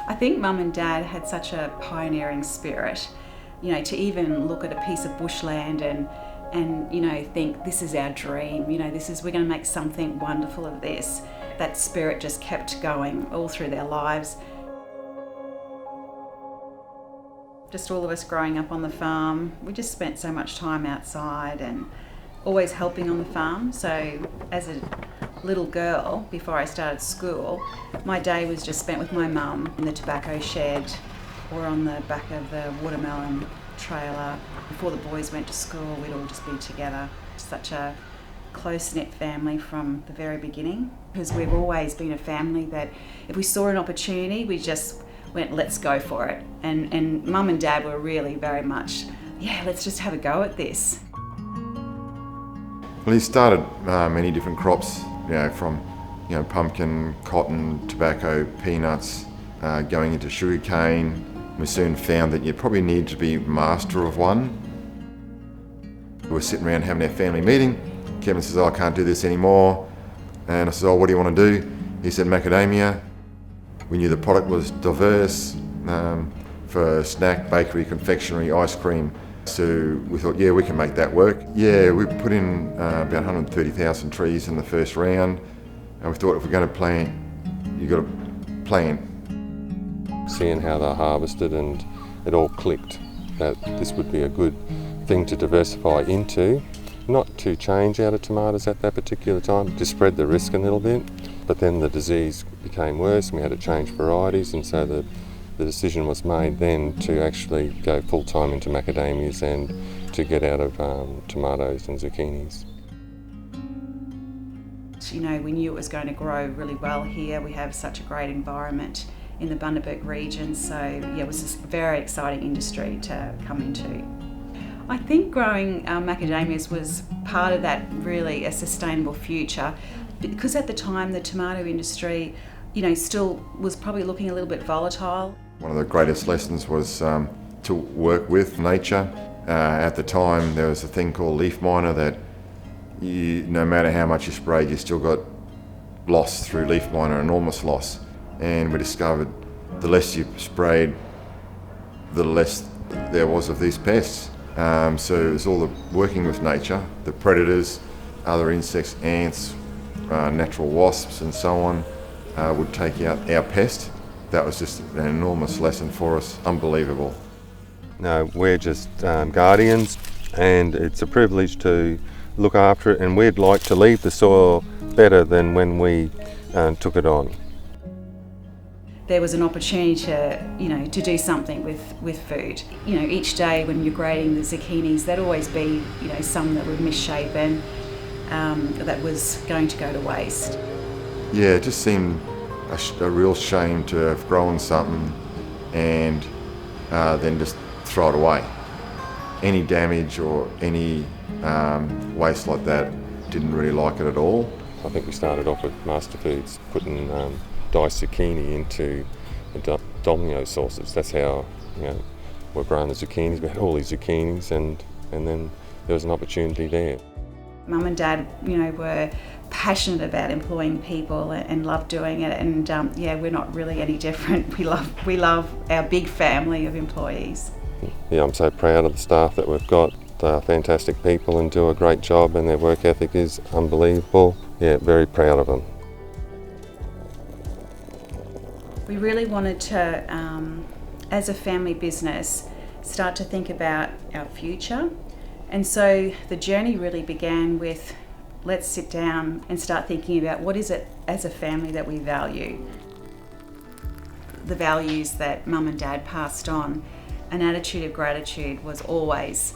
I think Mum and Dad had such a pioneering spirit, to even look at a piece of bushland and think this is our dream, we're going to make something wonderful of this. That spirit just kept going all through their lives. Just all of us growing up on the farm, we just spent so much time outside and always helping on the farm. So as a little girl, before I started school, my day was just spent with my mum in the tobacco shed or on the back of the watermelon trailer. Before the boys went to school, we'd all just be together. Such a close-knit family from the very beginning, because we've always been a family that if we saw an opportunity, we just went, let's go for it. And Mum and Dad were really very much, let's just have a go at this. Well, he started many different crops, from pumpkin, cotton, tobacco, peanuts, going into sugarcane. We soon found that you probably need to be master of one. We were sitting around having our family meeting. Kevin says, I can't do this anymore. And I said, what do you want to do? He said, macadamia. We knew the product was diverse for snack, bakery, confectionery, ice cream. So we thought, we can make that work. We put in about 130,000 trees in the first round. And we thought, if we're going to plant, you've got to plant. Seeing how they're harvested, and it all clicked that this would be a good thing to diversify into. Not to change out of tomatoes at that particular time, to spread the risk a little bit. But then the disease became worse and we had to change varieties, and so the decision was made then to actually go full-time into macadamias and to get out of tomatoes and zucchinis. We knew it was going to grow really well here. We have such a great environment in the Bundaberg region, so it was a very exciting industry to come into. I think growing macadamias was part of that, really a sustainable future, because at the time the tomato industry, still was probably looking a little bit volatile. One of the greatest lessons was to work with nature. At the time there was a thing called leaf miner that no matter how much you sprayed, you still got loss through leaf miner, enormous loss. And we discovered the less you sprayed, the less there was of these pests. So it was all the working with nature, the predators, other insects, ants, natural wasps and so on, would take out our pest. That was just an enormous lesson for us, unbelievable. No, we're just guardians, and it's a privilege to look after it, and we'd like to leave the soil better than when we took it on. There was an opportunity to do something with food. Each day when you're grading the zucchinis, there'd always be, some that were misshapen, that was going to go to waste. It just seemed a real shame to have grown something and then just throw it away. Any damage or any waste like that, didn't really like it at all. I think we started off with Master Foods putting diced zucchini into the Domino sauces. That's how we're growing the zucchinis. We had all these zucchinis, and then there was an opportunity there. Mum and Dad, were passionate about employing people and loved doing it, and we're not really any different. We love our big family of employees. I'm so proud of the staff that we've got. They're fantastic people and do a great job, and their work ethic is unbelievable. Very proud of them. We really wanted to, as a family business, start to think about our future. And so the journey really began with, let's sit down and start thinking about what is it as a family that we value. The values that Mum and Dad passed on, an attitude of gratitude was always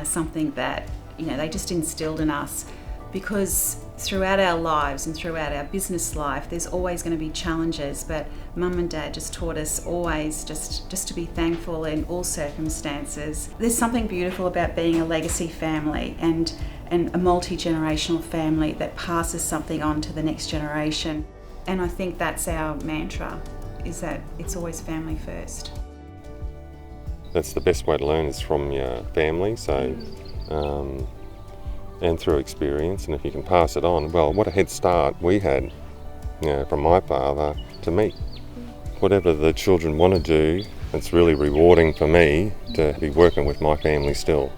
something that, they just instilled in us, because throughout our lives and throughout our business life, there's always going to be challenges, but Mum and Dad just taught us always just to be thankful in all circumstances. There's something beautiful about being a legacy family and a multi-generational family that passes something on to the next generation. And I think that's our mantra, is that it's always family first. That's the best way to learn, is from your family, and through experience, and if you can pass it on, well, what a head start we had, from my father to me. whatever the children want to do, it's really rewarding for me to be working with my family still.